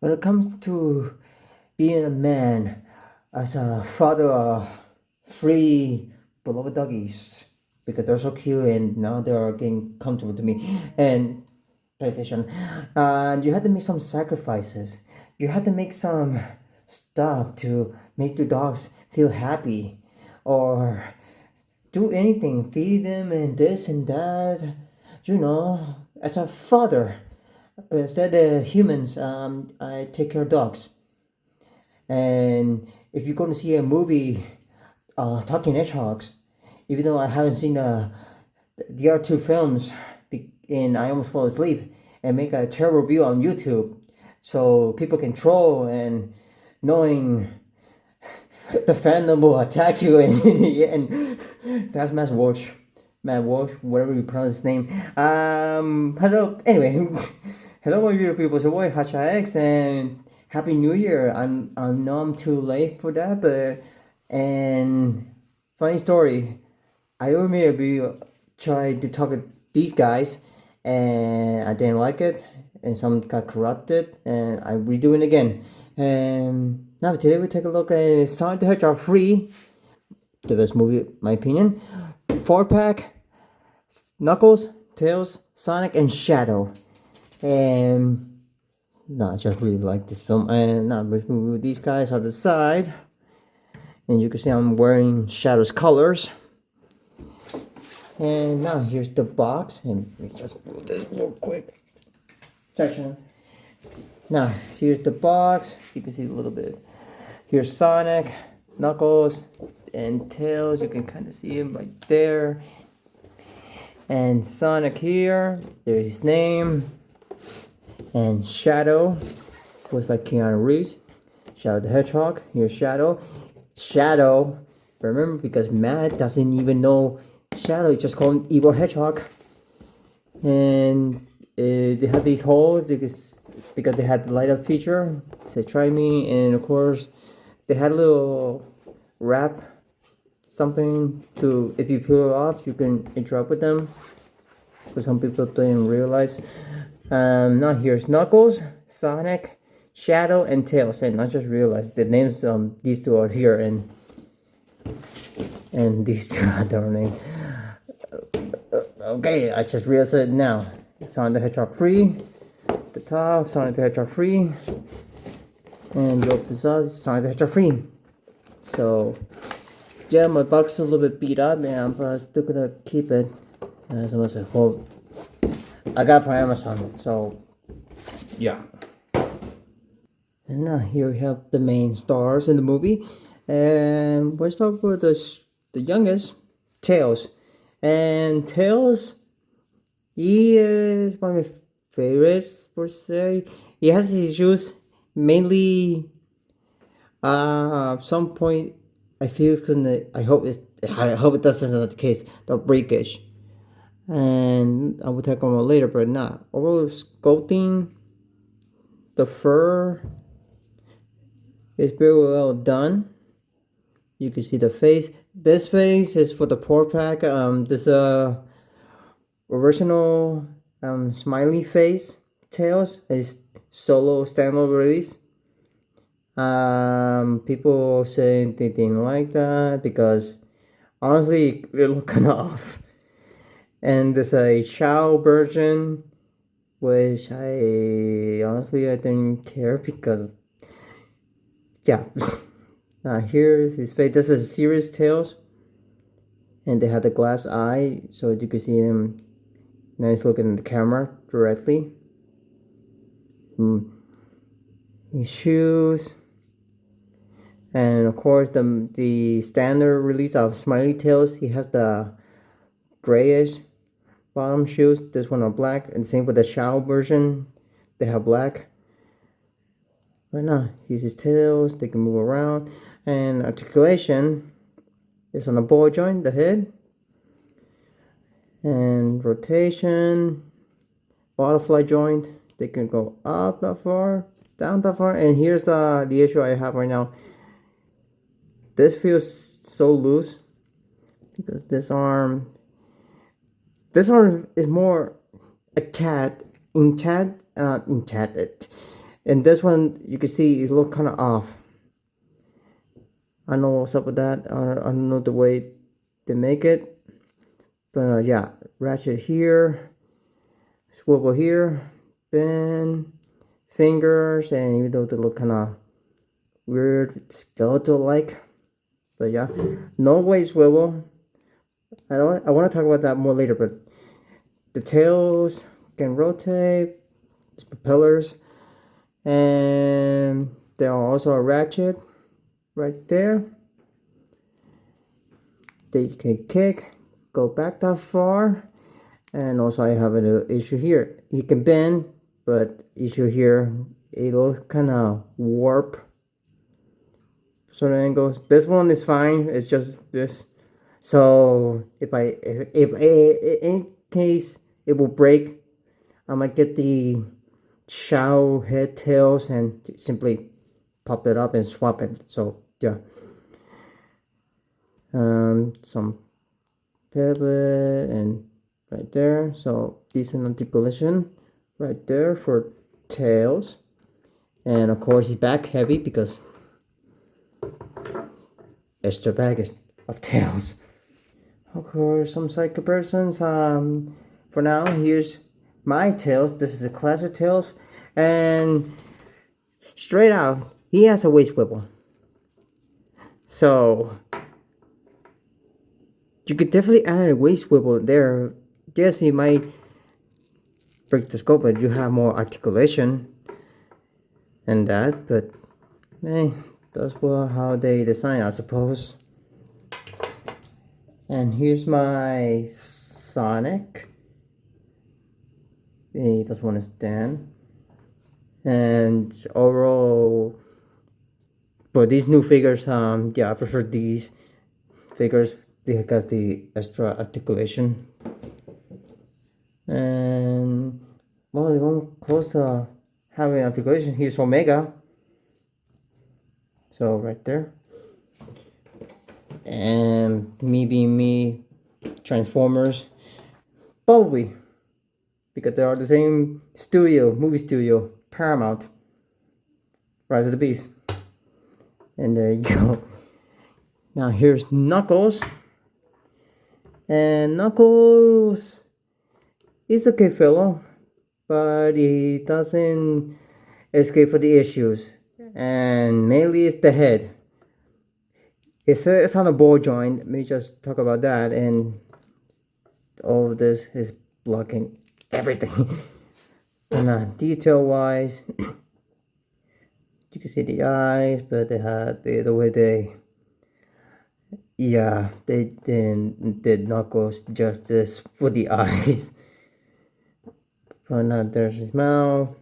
When it comes to being a man, as a father of three beloved doggies, because they're so cute and now they are getting comfortable to me and PlayStation, you had to make some sacrifices. You had to make some stuff to make the dogs feel happy, or do anything, feed them and this and that. As a father, but instead of humans, I take care of dogs. And if you're going to see a movie, Talking Hedgehogs, even though I haven't seen the other two films, and I almost fall asleep and make a terrible review on YouTube, so people can troll and knowing the fandom will attack you and in the end. That's Matt Walsh, whatever you pronounce his name. Hello. Anyway, hello, my beautiful people. So, boy, HEDGEHOG, and Happy New Year. I know I'm too late for that, but and funny story. I ever made a video tried to talk to these guys, and I didn't like it, and some got corrupted, and I redo it again. And now today we take a look at Sonic the Hedgehog 3, the best movie, in my opinion. 4-pack, Knuckles, Tails, Sonic, and Shadow. And no, I just really like this film. And now let's move these guys on the side. And you can see I'm wearing Shadow's colors. And now here's the box. And let me just move this real quick. Section. Now here's the box. You can see a little bit. Here's Sonic, Knuckles, and Tails. You can kind of see him right there. And Sonic here. There's his name. And Shadow, voiced by Keanu Reeves. Shadow the Hedgehog. Here's Shadow. Shadow. Remember, because Matt doesn't even know Shadow. He just called him Evil Hedgehog. And they had these holes because they had the light up feature. It said try me, and of course they had a little wrap something to, if you peel it off, you can interact with them. But some people didn't realize. Now here's Knuckles, Sonic, Shadow, and Tails, and I just realized the names. These two are here, and these two are their names. Okay, I just realized it now. Sonic the Hedgehog 3, the top, Sonic the Hedgehog 3, and you open this up, Sonic the Hedgehog 3. So, yeah, my box is a little bit beat up, and I'm still gonna keep it. As I said, well, I got it from Amazon, so yeah. And now here we have the main stars in the movie, and we'll start with the youngest, Tails. And Tails, he is one of my favorites per se. He has his issues, mainly. Some point, I feel I hope it doesn't not the case. The breakage, and I will talk about it later, but not overall sculpting. The fur is very well done. You can see the face. This face is for the 4-pack. This original smiley face. Tails is solo standalone release. People say they didn't like that because honestly it looked kind of off. And there's a Chow version, which I didn't care because yeah. Now here's his face. This is serious Tails, and they had the glass eye, so you can see him. Now he's looking at the camera directly. His shoes. And of course, the standard release of Smiley Tails, he has the grayish bottom shoes. This one are black, and same with the Shao version, they have black. But now, here's his tails. They can move around, and articulation is on the ball joint, the head, and rotation, butterfly joint. They can go up that far, down that far, and here's the issue I have right now. This feels so loose because this arm is more a tad intact. And this one, you can see it look kind of off. I don't know what's up with that. I don't know the way they make it. But yeah, ratchet here, swivel here, bend, fingers, and even though they look kind of weird, skeletal-like. But yeah, no way swivel. I want to talk about that more later, but the tails can rotate, it's propellers, and there are also a ratchet right there. They can kick, go back that far, and also I have an issue here. You can bend, but issue here, it'll kind of warp certain angles. This one is fine. It's just this. So if in case it will break, I might get the chow head tails and simply pop it up and swap it. So yeah, some pivot and right there. So decent articulation right there for tails, and of course it's back heavy because extra baggage of tails. Of course, some side comparisons. For now, here's my tails. This is the classic tails, and straight out, he has a waist swivel. So you could definitely add a waist swivel there. Yes, he might break the scope, but you have more articulation and that. But hey, that's how they design, I suppose. And here's my Sonic. He doesn't want to stand. And overall, for these new figures, yeah, I prefer these figures because the extra articulation. And well, the one close to having articulation, here's Omega. So right there. And me being me, Transformers, probably because they are the same studio, movie studio, Paramount, Rise of the Beast. And there you go. Now here's Knuckles, and Knuckles is okay fellow, but he doesn't escape for the issues, and mainly it's the head. It's on a ball joint. Let me just talk about that. And all of this is blocking everything. And detail wise, you can see the eyes, but they had the way they, yeah, they did Knuckles justice for the eyes. But now there's his mouth,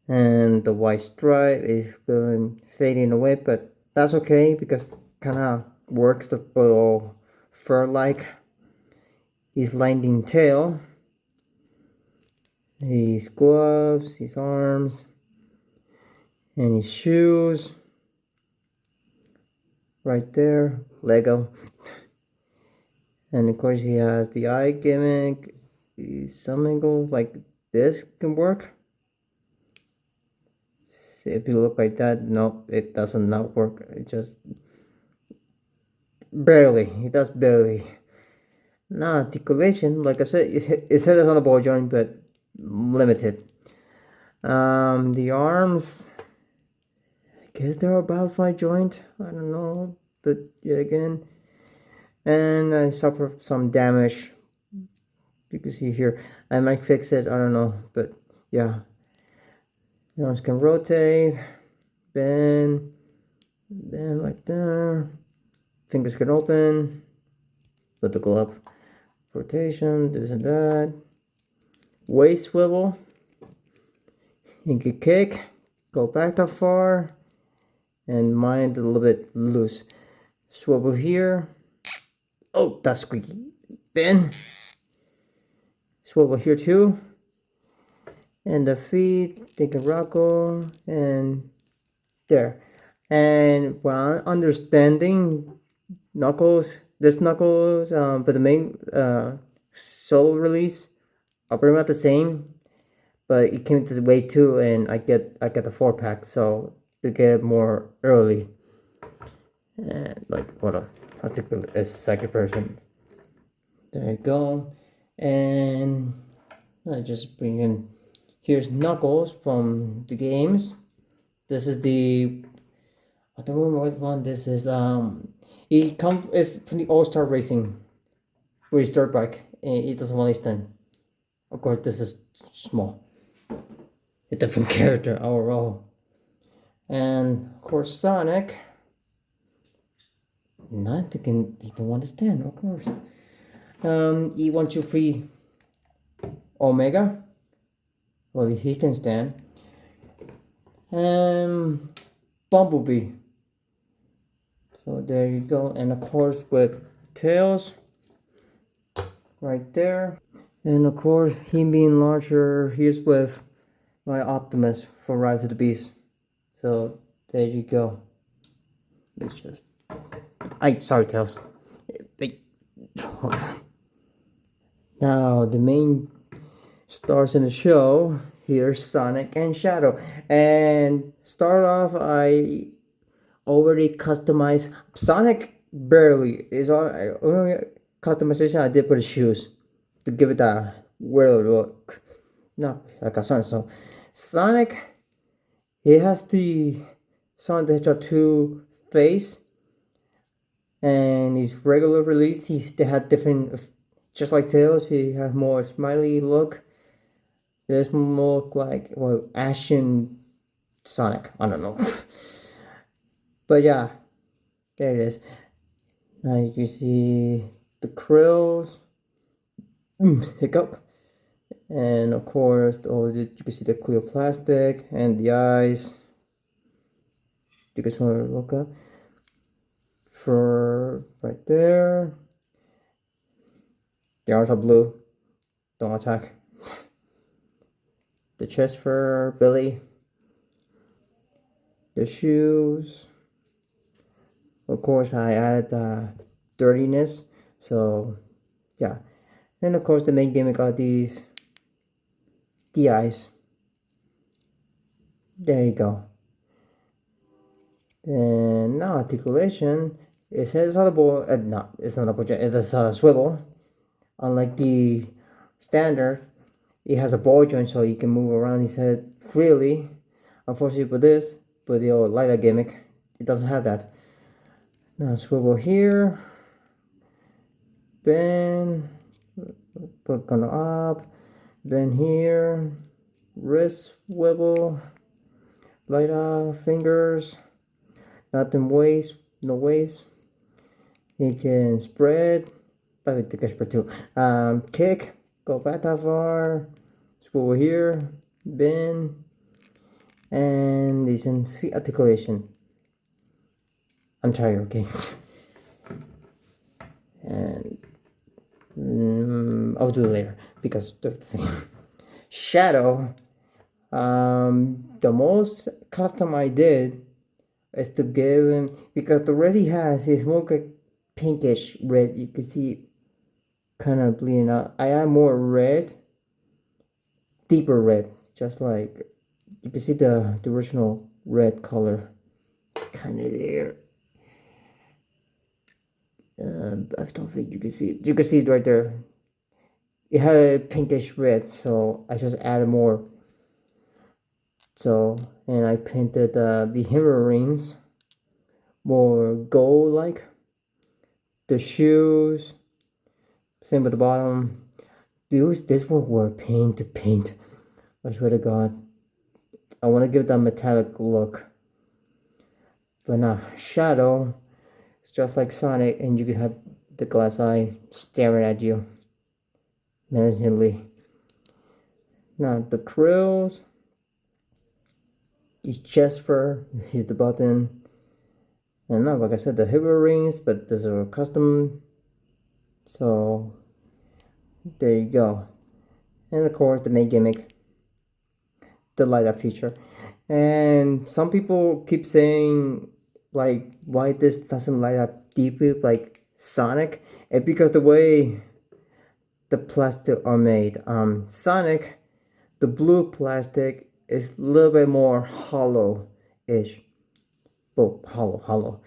and the white stripe is going fading away, but that's okay because kind of works the little fur-like. His lightning tail, his gloves, his arms, and his shoes. Right there, Lego. And of course he has the eye gimmick. Some angle like this can work. See, if you look like that, no, it doesn't not work. It just barely. It does barely. Now articulation, like I said, it says on the ball joint, but limited. The arms, I guess they're a butterfly joint. I don't know, but yet again, and I suffered some damage. You can see here. I might fix it. I don't know, but yeah. The arms can rotate, bend like there. Fingers can open. Let the glove. Rotation, this and that. Waist swivel. You can kick, go back that far, and mind a little bit loose. Swivel here. Oh, that's squeaky. Bend. Swivel here too. And the feet, they can rockle, and there. And what I'm understanding, Knuckles, this Knuckles, but the main solo release are pretty much the same, but it came this way too, and I get the 4-pack, so to get it more early. And like, hold on, I'll take the second person. There you go. And I just bring in, here's Knuckles from the games. This is the, I don't remember what one this is. It's from the All-Star Racing, where he's dirt bike, and he doesn't want to stand. Of course, this is small. A different character overall. And of course, Sonic. Not he don't want to stand, of course. E123 Omega. Well, he can stand. Bumblebee. So there you go. And of course with Tails. Right there. And of course, him being larger, he's with my Optimus for Rise of the Beast. So there you go. Let's just... sorry, Tails. Now the main stars in the show. Here's Sonic and Shadow. And start off, I already customized Sonic. Barely is only customization I did for the shoes to give it that weird look. Not like a Sonic. So Sonic, he has the Sonic the Hedgehog 2 face, and his regular release, they had different, just like Tails, he has more smiley look. There's more like, well, Ashen Sonic, I don't know. But yeah, there it is. Now you can see the krills, hiccup, and of course, you can see the clear plastic and the eyes. You can sort of look up for right there. The arms are blue. Don't attack. The chest for Billy. The shoes. Of course, I added dirtiness. So, yeah. And of course, the main gimmick are the eyes. There you go. Then now articulation. It says on the board. No, it's not a board. It's a swivel. Unlike the standard, it has a ball joint, so you can move around his head freely. Unfortunately, for this, but the old lighter gimmick, it doesn't have that. Now swivel here, bend, put kind of up, bend here, wrist swivel, light up fingers, nothing waist, no waist. You can spread, probably take a spread too. Kick, go back that far, swivel here, bend, and decent feet articulation. I'm tired, okay? And I'll do it later because they're the same. Shadow, the most custom I did is to give him, because the red he has is more like pinkish red. You can see kind of bleeding out. I add more red, deeper red, just like you can see the original red color kind of there. I don't think you can see it. You can see it right there. It had a pinkish red, so I just added more. So, and I painted the hammer rings more gold like. The shoes, same with the bottom. This one were paint to paint. I swear to God. I want to give that metallic look. But now, Shadow, it's just like Sonic, and you can have the glass eye staring at you menacingly. Now, the krills, his chest fur, here's the button. And now, like I said, the hip rings, but those are custom. So, there you go. And of course, the main gimmick, the light up feature. And some people keep saying, like, why this doesn't light up deeply like Sonic? It's because the way the plastic are made. Sonic, The blue plastic is a little bit more hollow-ish. Well, hollow.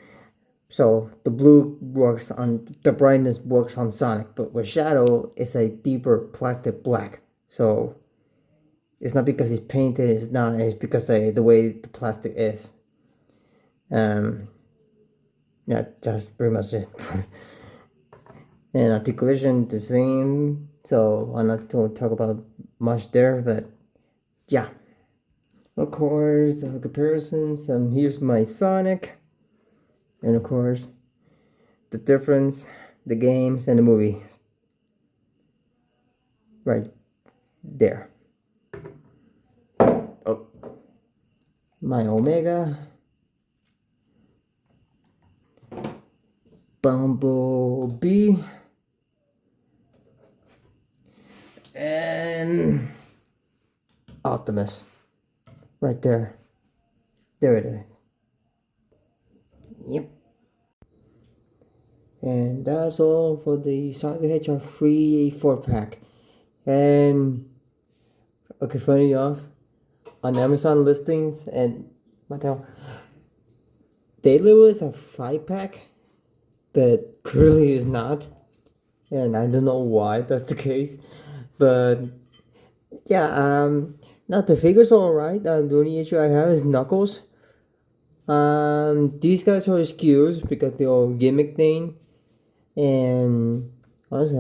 So the blue works on the brightness works on Sonic, but with Shadow it's a deeper plastic black. So it's not because it's painted. It's not. It's because the way the plastic is. Yeah, that's pretty much it. And articulation the same. So I'm not going to talk about much there, but yeah. Of course, the comparisons. Here's my Sonic, and of course, the difference, the games, and the movies. Right there. Oh, my Omega, Bumblebee, and Optimus. Right there. There it is. Yep. And that's all for the Sonic the Hedgehog free 4-pack. And okay, funny enough, on Amazon listings and what the hell, they list a 5-pack, but clearly is not. And I don't know why that's the case. But yeah, now the figures are alright. The only issue I have is Knuckles. These guys are excused because they're all gimmick thing. And honestly,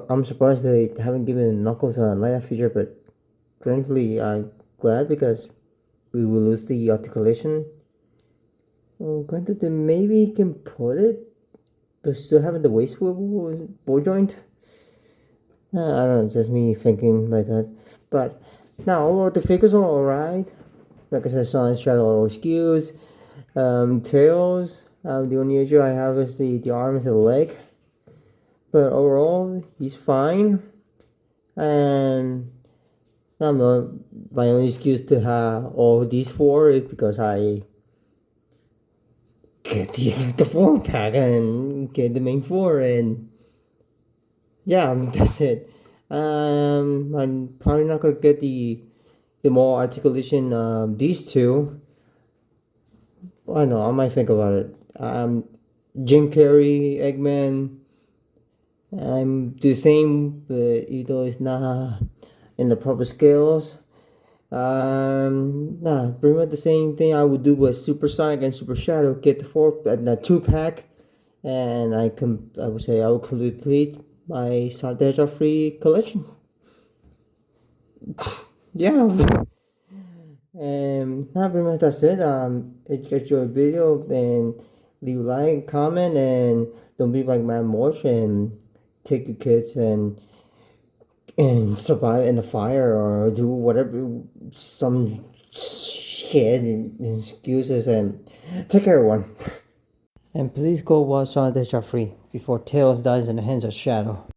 I'm surprised they haven't given Knuckles a live feature, but currently I'm glad because we will lose the articulation. Well, granted, they maybe can put it, but still having the waist swivel ball joint. I don't know, just me thinking like that. But now overall, the figures are alright. Like I said, Sonic Shadow are skews. Tails. The only issue I have is the arms and the leg. But overall, he's fine. And my only excuse to have all these 4 is because I get the 4-pack and get the main 4, and yeah, that's it. I'm probably not gonna get the more articulation these 2. I know, I might think about it. Jim Carrey, Eggman, I'm the same, but even though it's not in the proper scales. Pretty much the same thing I would do with Super Sonic and Super Shadow. Get the 2-pack, and I would say I will complete my Sonic the Hedgehog free collection. Yeah. Pretty much that's it. If you enjoyed the video, then leave a like, comment, and don't be like Mad Morsh and take your kids and survive in the fire or do whatever, some shit and excuses, and take care everyone. And please go watch Sonic the Hedgehog free before Tails dies in the hands of Shadow.